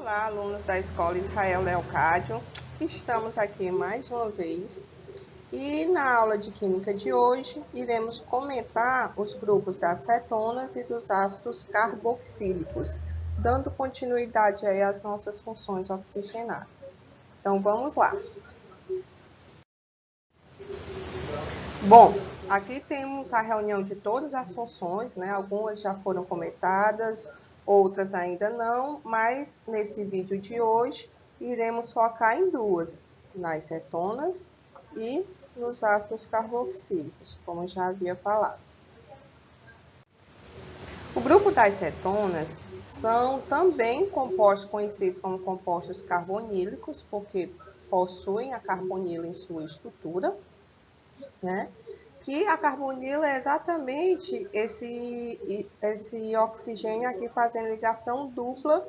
Olá, alunos da Escola Israel Leocádio. Estamos aqui mais uma vez e na aula de Química de hoje iremos comentar os grupos das cetonas e dos ácidos carboxílicos, dando continuidade aí às nossas funções oxigenadas. Então, vamos lá. Bom, aqui temos a reunião de todas as funções, né? Algumas já foram comentadas, outras ainda não, mas nesse vídeo de hoje iremos focar em duas, nas cetonas e nos ácidos carboxílicos, como eu já havia falado. O grupo das cetonas são também compostos conhecidos como compostos carbonílicos, porque possuem a carbonila em sua estrutura, né? Que a carbonila é exatamente esse oxigênio aqui fazendo ligação dupla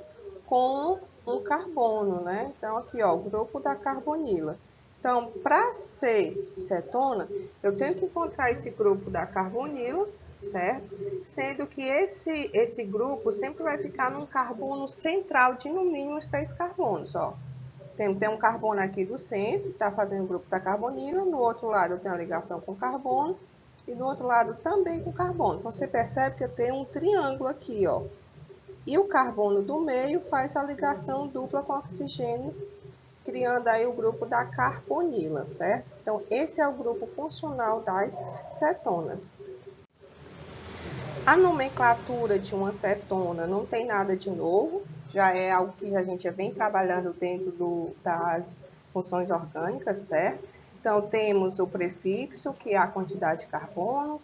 com um carbono, né? Então, aqui, ó, o grupo da carbonila. Então, para ser cetona, eu tenho que encontrar esse grupo da carbonila, certo? Sendo que esse grupo sempre vai ficar num carbono central de no mínimo os 3 carbonos, ó. Tem um carbono aqui do centro, que está fazendo o grupo da carbonila. No outro lado eu tenho a ligação com carbono. E do outro lado também com carbono. Então, você percebe que eu tenho um triângulo aqui, ó. E o carbono do meio faz a ligação dupla com oxigênio, criando aí o grupo da carbonila, certo? Então, esse é o grupo funcional das cetonas. A nomenclatura de uma cetona não tem nada de novo, já é algo que a gente vem trabalhando dentro das funções orgânicas, certo? Então, temos o prefixo, que é a quantidade de carbono,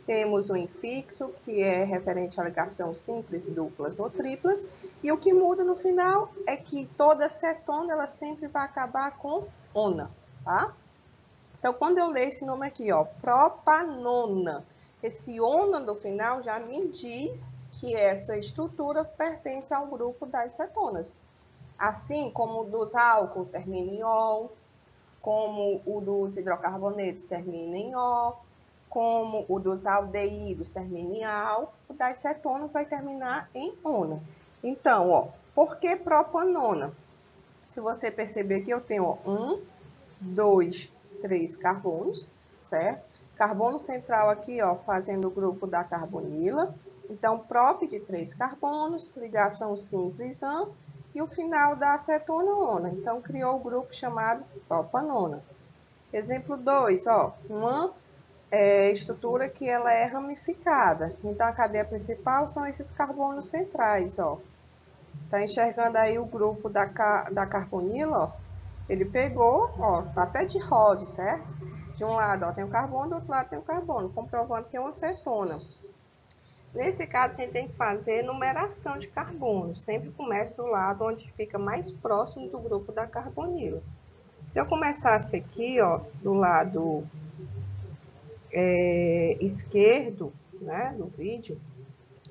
temos o infixo, que é referente à ligação simples, duplas ou triplas, e o que muda no final é que toda cetona, ela sempre vai acabar com ona, tá? Então, quando eu ler esse nome aqui, ó, propanona, esse ona no final já me diz que essa estrutura pertence ao grupo das cetonas. Assim como o dos álcools termina em ol, como o dos hidrocarbonetos termina em O, como o dos aldeídos termina em al, o das cetonas vai terminar em ona. Então, ó, por que propanona? Se você perceber que eu tenho ó, 1, 2, 3 carbonos, certo? Carbono central aqui, ó, fazendo o grupo da carbonila. Então, prop de 3 carbonos, ligação simples AN, e o final da acetona-ona. Então, criou o grupo chamado propanona. Exemplo 2, ó, uma estrutura que ela é ramificada. Então, a cadeia principal são esses carbonos centrais, ó. Tá enxergando aí o grupo da carbonila, ó? Ele pegou, ó, tá até de rosa, certo? De um lado, ó, tem o carbono, do outro lado tem o carbono, comprovando que é uma cetona. Nesse caso, a gente tem que fazer numeração de carbonos. Sempre começa do lado onde fica mais próximo do grupo da carbonila. Se eu começasse aqui, ó, do lado esquerdo, né, do vídeo,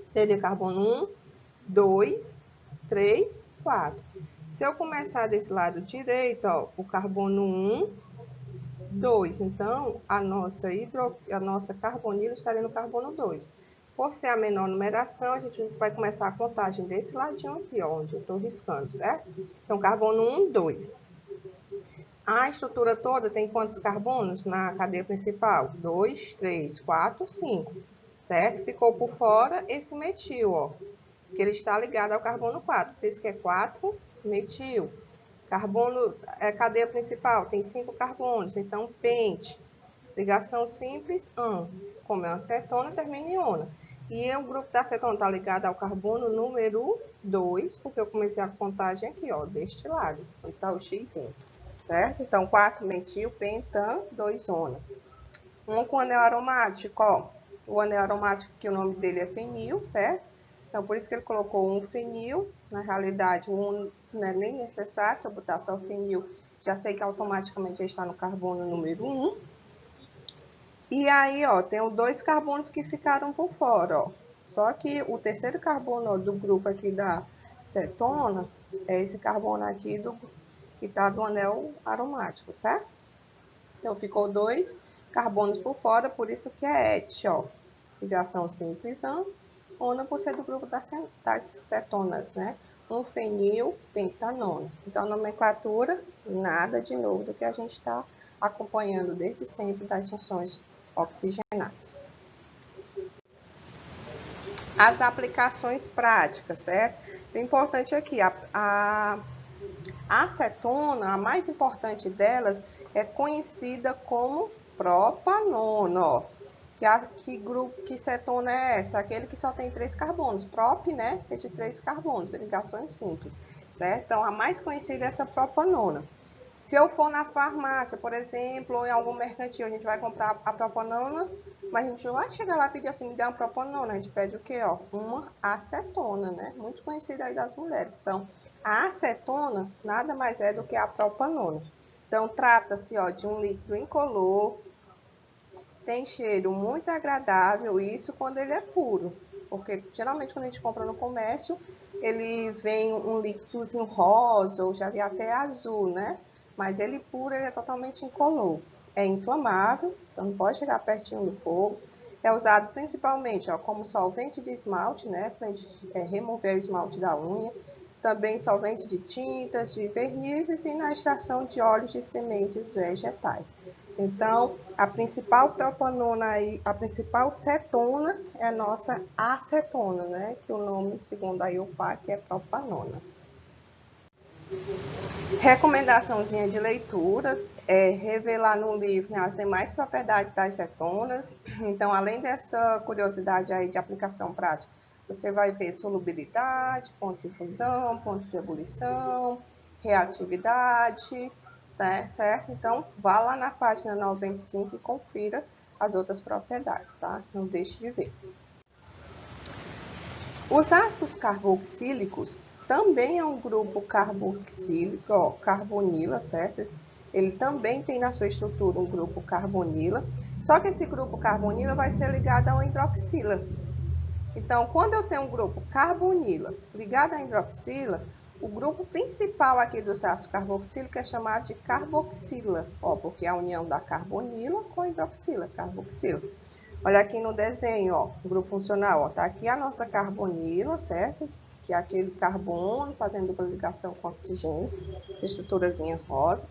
seria carbono 1, 2, 3, 4. Se eu começar desse lado direito, ó, o carbono 1, 2. Então, a nossa carbonila estaria no carbono 2. Por ser a menor numeração, a gente vai começar a contagem desse ladinho aqui, ó, onde eu estou riscando, certo? Então, carbono 1, 2. A estrutura toda tem quantos carbonos na cadeia principal? 2, 3, 4, 5, certo? Ficou por fora esse metil, ó, que ele está ligado ao carbono 4, por isso que é 4 metil. Carbono, cadeia principal, tem 5 carbonos, então pente. Ligação simples, AN. Como é uma cetona, termina em ona. E o grupo da cetona está ligado ao carbono número 2, porque eu comecei a contagem aqui, ó, deste lado, onde está o X, certo? Então, 4 metil, pentan, 2 ona. Um com anel aromático, ó. O anel aromático, que o nome dele é fenil, certo? Então, por isso que ele colocou um fenil. Na realidade, um não é nem necessário. Se eu botar só o fenil, já sei que automaticamente já está no carbono número 1. E aí, ó, tem os 2 carbonos que ficaram por fora, ó. Só que o terceiro carbono ó, do grupo aqui da cetona é esse carbono aqui que está do anel aromático, certo? Então, ficou 2 carbonos por fora, por isso que é et, ó. Ligação simples AN, ona por ser do grupo das cetonas, né? um fenilpentanona. Então, nomenclatura, nada de novo do que a gente está acompanhando desde sempre das funções oxigenadas. As aplicações práticas, certo? O importante aqui, a acetona, a mais importante delas, é conhecida como propanona, ó. Que cetona é essa? Aquele que só tem 3 carbonos. Prop, né? É de 3 carbonos, ligações simples, certo? Então, a mais conhecida é essa propanona. Se eu for na farmácia, por exemplo, ou em algum mercantil, a gente vai comprar a propanona, mas a gente não vai chegar lá e pedir assim, me dá uma propanona. A gente pede o quê? Ó? Uma acetona, né? Muito conhecida aí das mulheres. Então, a acetona nada mais é do que a propanona. Então, trata-se de um líquido incolor, tem cheiro muito agradável, isso quando ele é puro. Porque geralmente quando a gente compra no comércio, ele vem um líquidozinho rosa, ou já vi até azul, né? Mas ele puro, ele é totalmente incolor. É inflamável, então não pode chegar pertinho do fogo. É usado principalmente como solvente de esmalte, né? Para a gente remover o esmalte da unha. Também solvente de tintas, de vernizes e na extração de óleos de sementes vegetais. Então, a principal propanona aí, a principal cetona é a nossa acetona, né? Que o nome, segundo a IUPAC, é propanona. Recomendaçãozinha de leitura é revelar no livro, né, as demais propriedades das cetonas. Então, além dessa curiosidade aí de aplicação prática, você vai ver solubilidade, ponto de fusão, ponto de ebulição, reatividade, tá, certo? Então, vá lá na página 95 e confira as outras propriedades, tá? Não deixe de ver. Os ácidos carboxílicos também é um grupo carboxílico, ó, carbonila, certo? Ele também tem na sua estrutura um grupo carbonila, só que esse grupo carbonila vai ser ligado a uma hidroxila. Então, quando eu tenho um grupo carbonila ligado à hidroxila, o grupo principal aqui do ácido carboxílico é chamado de carboxila, ó, porque é a união da carbonila com a hidroxila, carboxila. Olha aqui no desenho, ó, o grupo funcional, ó, tá aqui a nossa carbonila, certo? Que é aquele carbono fazendo dupla ligação com oxigênio, essa estruturazinha rosa,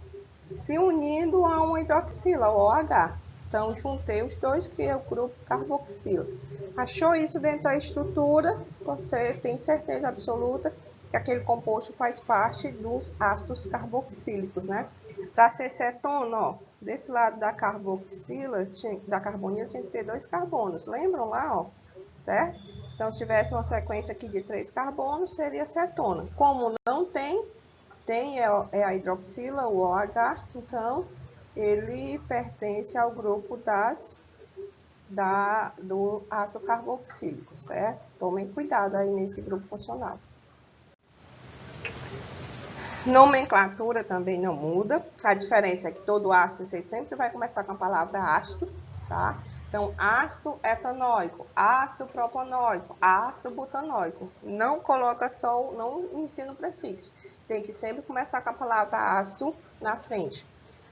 se unindo a uma hidroxila, o OH. Então, juntei os dois, criei o grupo carboxila. Achou isso dentro da estrutura, você tem certeza absoluta que aquele composto faz parte dos ácidos carboxílicos, né? Para ser cetona, ó, desse lado da carboxila, da carbonila, tinha que ter 2 carbonos. Lembram lá, ó? Certo? Então, se tivesse uma sequência aqui de 3 carbonos, seria cetona. Como não tem, é a hidroxila, o OH, então ele pertence ao grupo do ácido carboxílico, certo? Tomem cuidado aí nesse grupo funcional. Nomenclatura também não muda. A diferença é que todo ácido você sempre vai começar com a palavra ácido, tá? Então, ácido etanóico, ácido propanóico, ácido butanóico. Não coloca só, não ensina o prefixo. Tem que sempre começar com a palavra ácido na frente.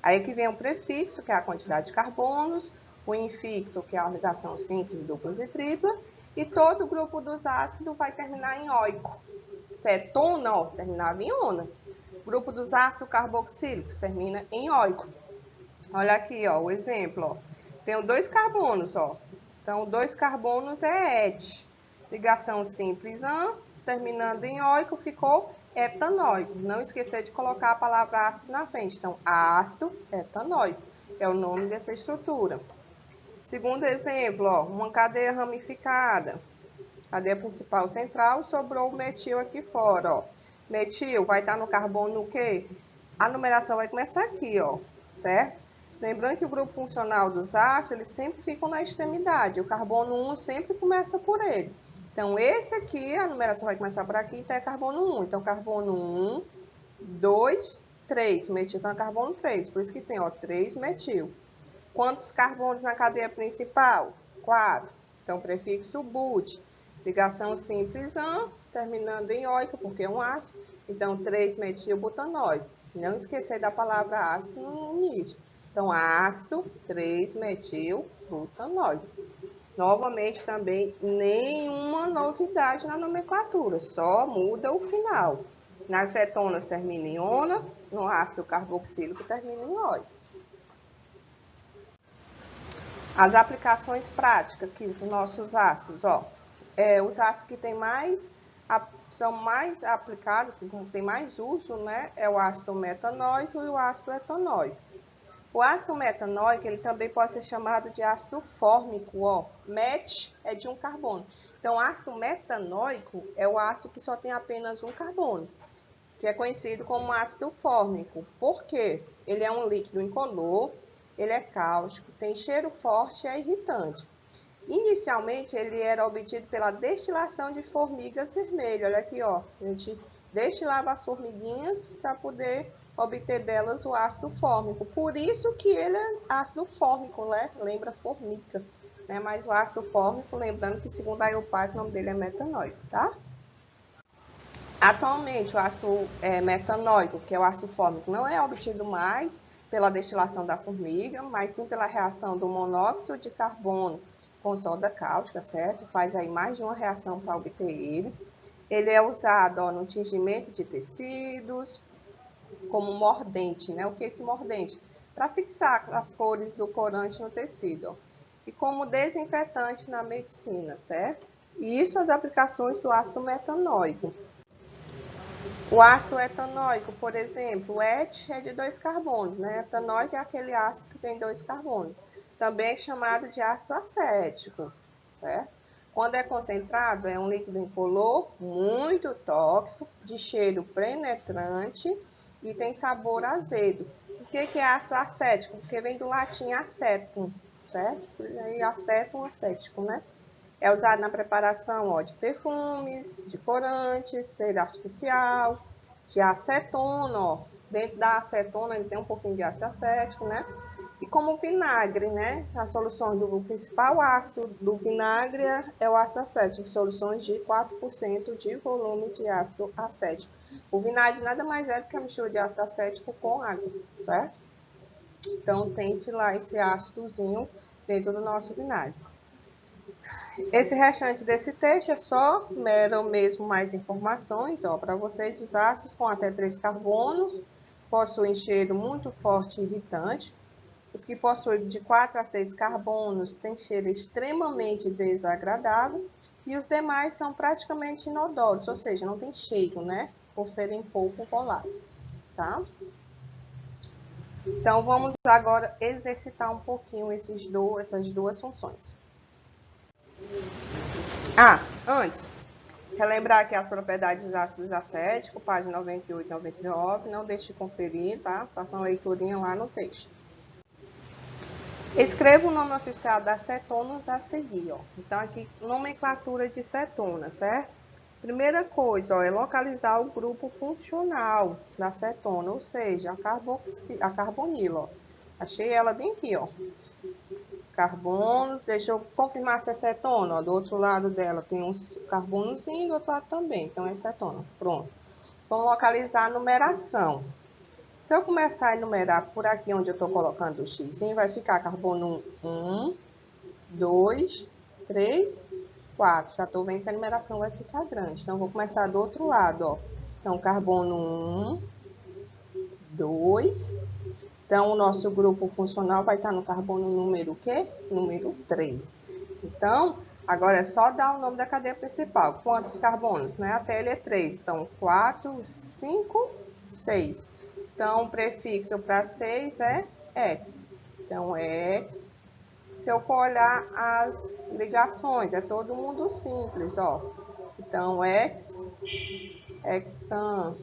Aí que vem o prefixo, que é a quantidade de carbonos, o infixo, que é a ligação simples, duplas e tripla, e todo o grupo dos ácidos vai terminar em oico. Cetona, ó, terminava em ona. O grupo dos ácidos carboxílicos termina em oico. Olha aqui, ó, o exemplo, ó. Tenho 2 carbonos, ó. Então, 2 carbonos é et. Ligação simples an, terminando em oico, ficou etanóico. Não esquecer de colocar a palavra ácido na frente. Então, ácido etanóico é o nome dessa estrutura. Segundo exemplo, ó, uma cadeia ramificada. Cadeia principal central, sobrou o metil aqui fora, ó. Metil vai estar no carbono o quê? A numeração vai começar aqui, ó, certo? Lembrando que o grupo funcional dos ácidos, eles sempre ficam na extremidade. O carbono 1 sempre começa por ele. Então, esse aqui, a numeração vai começar por aqui, então é carbono 1. Então, carbono 1, 2, 3. O metil está no carbono 3, por isso que tem, ó, 3 metil. Quantos carbonos na cadeia principal? 4. Então, prefixo but. Ligação simples an, terminando em oico, porque é um ácido. Então, 3-metilbutanóico. Não esquecer da palavra ácido no início. Então, ácido 3-metilbutanóico. Novamente também nenhuma novidade na nomenclatura, só muda o final. Nas cetonas termina em ona, no ácido carboxílico termina em óleo. As aplicações práticas aqui dos nossos ácidos, ó, os ácidos que são mais aplicados, que tem mais uso, né, é o ácido metanóico e o ácido etanóico. O ácido metanóico, ele também pode ser chamado de ácido fórmico, ó. Met é de um carbono. Então, o ácido metanóico é o ácido que só tem apenas um carbono, que é conhecido como ácido fórmico. Por quê? Ele é um líquido incolor, ele é cáustico, tem cheiro forte e é irritante. Inicialmente, ele era obtido pela destilação de formigas vermelhas. Olha aqui, ó. A gente destilava as formiguinhas para poder obter delas o ácido fórmico. Por isso que ele é ácido fórmico, né? Lembra formiga. Né? Mas o ácido fórmico, lembrando que segundo a IUPAC, o nome dele é metanóico, tá? Atualmente, o ácido metanóico, que é o ácido fórmico, não é obtido mais pela destilação da formiga, mas sim pela reação do monóxido de carbono com soda cáustica, certo? Faz aí mais de uma reação para obter ele. Ele é usado no tingimento de tecidos, como mordente, né? O que é esse mordente? Para fixar as cores do corante no tecido, ó. E como desinfetante na medicina, certo? E isso as aplicações do ácido metanóico. O ácido etanóico, por exemplo, o et é de 2 carbonos, né? Etanóico é aquele ácido que tem 2 carbonos. Também é chamado de ácido acético, certo? Quando é concentrado, é um líquido incolor, muito tóxico, de cheiro penetrante e tem sabor azedo. O que é ácido acético? Porque vem do latim acetum, certo? E acetum, acético, né? É usado na preparação de perfumes, de corantes, cera artificial, de acetona. Ó. Dentro da acetona ele tem um pouquinho de ácido acético, né? E como vinagre, né? As soluções do principal ácido do vinagre é o ácido acético, soluções de 4% de volume de ácido acético. O vinagre nada mais é do que a mistura de ácido acético com água, certo? Então tem-se lá esse ácidozinho dentro do nosso vinagre. Esse restante desse texto é só mero mesmo mais informações, ó, para vocês. Os ácidos com até 3 carbonos possuem cheiro muito forte e irritante. Os que possuem de 4 a 6 carbonos têm cheiro extremamente desagradável. E os demais são praticamente inodoros, ou seja, não tem cheiro, né? Por serem pouco voláteis, tá? Então, vamos agora exercitar um pouquinho essas duas funções. Antes, relembrar aqui as propriedades dos ácidos acéticos, página 98 e 99. Não deixe de conferir, tá? Faça uma leiturinha lá no texto. Escreva o nome oficial das cetonas a seguir, ó. Então, aqui, nomenclatura de cetona, certo? Primeira coisa, ó, é localizar o grupo funcional da cetona, ou seja, a carbonila, ó. Achei ela bem aqui, ó. Carbono, deixa eu confirmar se é cetona, ó. Do outro lado dela tem um carbonozinho, do outro lado também, então é cetona. Pronto. Vamos localizar a numeração. Se eu começar a enumerar por aqui onde eu estou colocando o x, vai ficar carbono 1, 2, 3, 4. Já estou vendo que a numeração vai ficar grande. Então, vou começar do outro lado, ó. Então, carbono 1, 2. Então, o nosso grupo funcional vai estar no carbono número o quê? Número 3. Então, agora é só dar o nome da cadeia principal. Quantos carbonos? Né? Até ele é 3. Então, 4, 5, 6. Então, o prefixo para 6 é X. Então, X. Se eu for olhar as ligações, é todo mundo simples, ó. Então, X, hexan.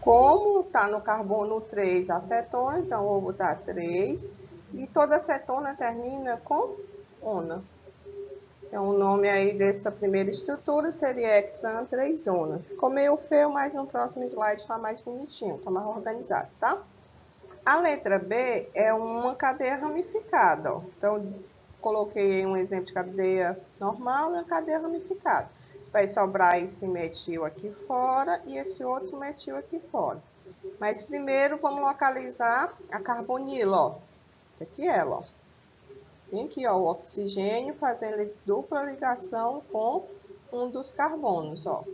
Como está no carbono 3 acetona, então vou botar 3. E toda acetona termina com ona. Então, o nome aí dessa primeira estrutura seria hexan 3-ona. Ficou meio feio, mas no próximo slide está mais bonitinho, está mais organizado, tá? A letra B é uma cadeia ramificada, ó. Então, coloquei um exemplo de cadeia normal e uma cadeia ramificada. Vai sobrar esse metil aqui fora e esse outro metil aqui fora. Mas primeiro vamos localizar a carbonila, ó. Aqui ela, ó. Vem aqui, ó, o oxigênio fazendo dupla ligação com um dos carbonos, ó.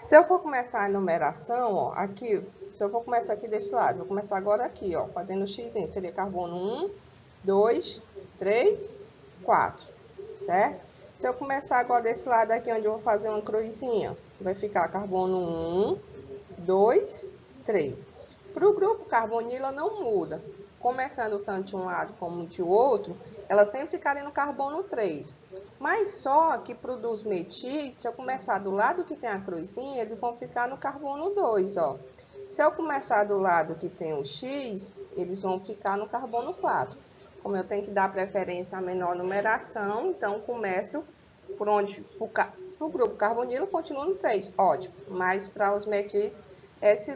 Se eu for começar a numeração, ó, aqui, se eu for começar aqui desse lado, vou começar agora aqui, ó, fazendo o x, seria carbono 1, 2, 3, 4, certo? Se eu começar agora desse lado aqui, onde eu vou fazer uma cruzinha, vai ficar carbono 1, 2, 3. Para o grupo carbonila não muda. Começando tanto de um lado como de outro, ela sempre ficaria no carbono 3. Mas só que para os metis, se eu começar do lado que tem a cruzinha, eles vão ficar no carbono 2, ó. Se eu começar do lado que tem o X, eles vão ficar no carbono 4. Como eu tenho que dar preferência à menor numeração, então começo por onde o grupo carbonilo continua no 3, ótimo. Mas para os metis, esse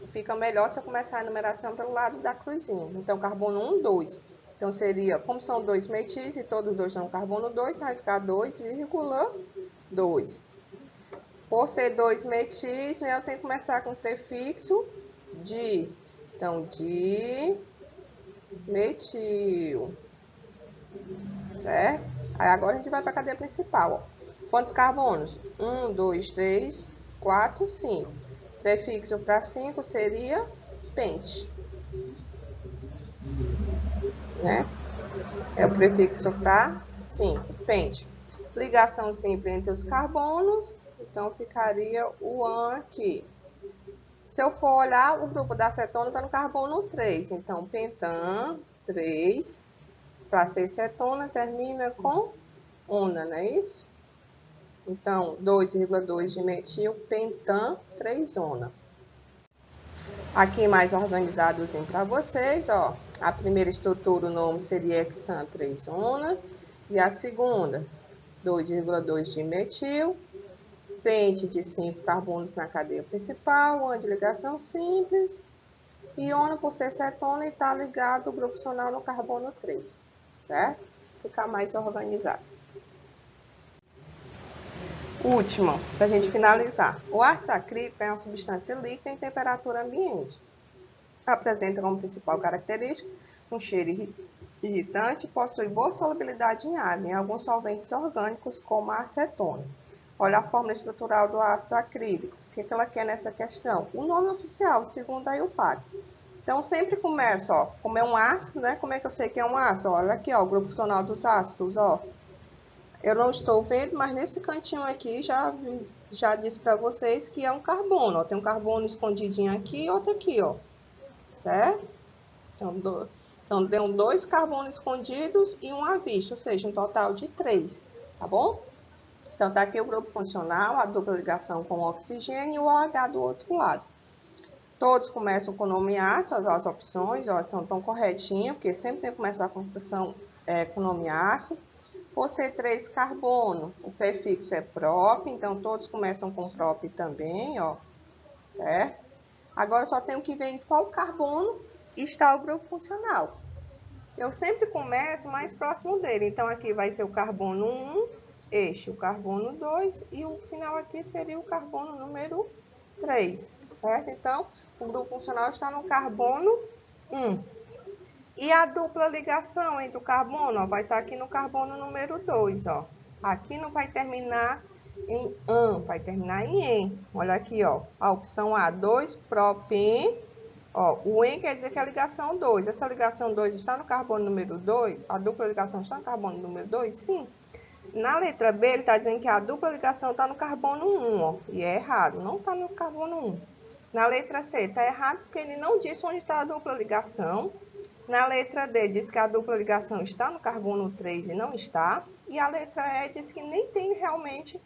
fica melhor se eu começar a numeração pelo lado da cruzinha. Então, carbono 1, 2. Então, seria, como são dois metis e todos os dois dão carbono 2, vai ficar 2,2. Por ser dois metis, né, eu tenho que começar com o prefixo di. Então, di metil. Certo? Aí agora a gente vai para a cadeia principal, ó. Quantos carbonos? 1, 2, 3, 4, 5. Prefixo para 5 seria pente, né? É o prefixo para 5, pente. Ligação simples entre os carbonos, então ficaria o AN aqui. Se eu for olhar, o grupo da acetona está no carbono 3, então pentan 3, para ser cetona, termina com ona, não é isso? Então, 2,2 de metil, pentan, 3-ona. Aqui mais organizadozinho para vocês, ó. A primeira estrutura, o nome seria hexan 3-ona. E a segunda, 2,2 de metil. Pente de 5 carbonos na cadeia principal, uma de ligação simples. Iona por ser cetona e está ligado o grupo funcional no carbono 3, certo? Ficar mais organizado. Última, para a gente finalizar. O ácido acrílico é uma substância líquida em temperatura ambiente. Apresenta como principal característica um cheiro irritante e possui boa solubilidade em água, em alguns solventes orgânicos, como a acetona. Olha a fórmula estrutural do ácido acrílico. O que ela quer nessa questão? O nome oficial, segundo a IUPAC. Então, sempre começa, ó, como é um ácido, né? Como é que eu sei que é um ácido? Olha aqui, ó, o grupo funcional dos ácidos, ó. Eu não estou vendo, mas nesse cantinho aqui já disse para vocês que é um carbono, ó. Tem um carbono escondidinho aqui e outro aqui, ó. Certo? Então, deu 2 carbonos escondidos e um à vista, ou seja, um total de 3, tá bom? Então, tá aqui o grupo funcional, a dupla ligação com o oxigênio e o OH do outro lado. Todos começam com nome ácido, as opções, ó, então estão corretinhas, porque sempre tem que começar com opção com nome ácido. Por ser 3 carbono, o prefixo é prop, então todos começam com prop também, ó, certo? Agora só tenho que ver em qual carbono está o grupo funcional. Eu sempre começo mais próximo dele, então aqui vai ser o carbono 1, este o carbono 2 e o final aqui seria o carbono número 3, certo? Então, o grupo funcional está no carbono 1. E a dupla ligação entre o carbono, ó, vai estar aqui no carbono número 2, ó. Aqui não vai terminar em an, vai terminar em en. Olha aqui, ó, a opção A, 2 propen. Ó, o en quer dizer que é a ligação 2. Essa ligação 2 está no carbono número 2? A dupla ligação está no carbono número 2? Sim. Na letra B, ele está dizendo que a dupla ligação está no carbono 1, ó. E é errado, não está no carbono 1. Na letra C, está errado porque ele não disse onde está a dupla ligação. Na letra D, diz que a dupla ligação está no carbono 3 e não está. E a letra E diz que nem tem realmente,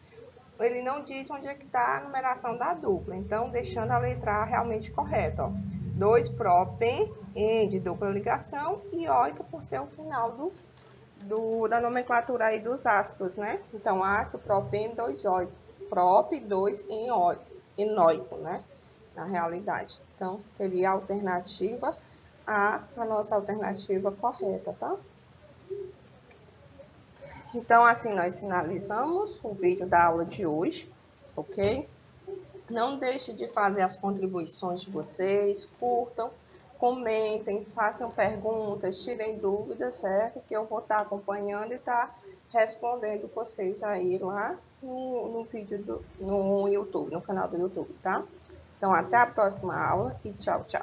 ele não diz onde é que está a numeração da dupla. Então, deixando a letra A realmente correta, ó. 2 propen, en de dupla ligação e óico por ser o final da nomenclatura aí dos ácidos, né? Então, ácido, propen, 2 óico. Prop, 2 enóico, né? Na realidade. Então, seria a alternativa a nossa alternativa correta, tá? Então, assim, nós finalizamos o vídeo da aula de hoje, ok? Não deixe de fazer as contribuições de vocês, curtam, comentem, façam perguntas, tirem dúvidas, certo? Que eu vou estar acompanhando e estar respondendo vocês aí lá no vídeo no YouTube, no canal do YouTube, tá? Então, até a próxima aula e tchau, tchau.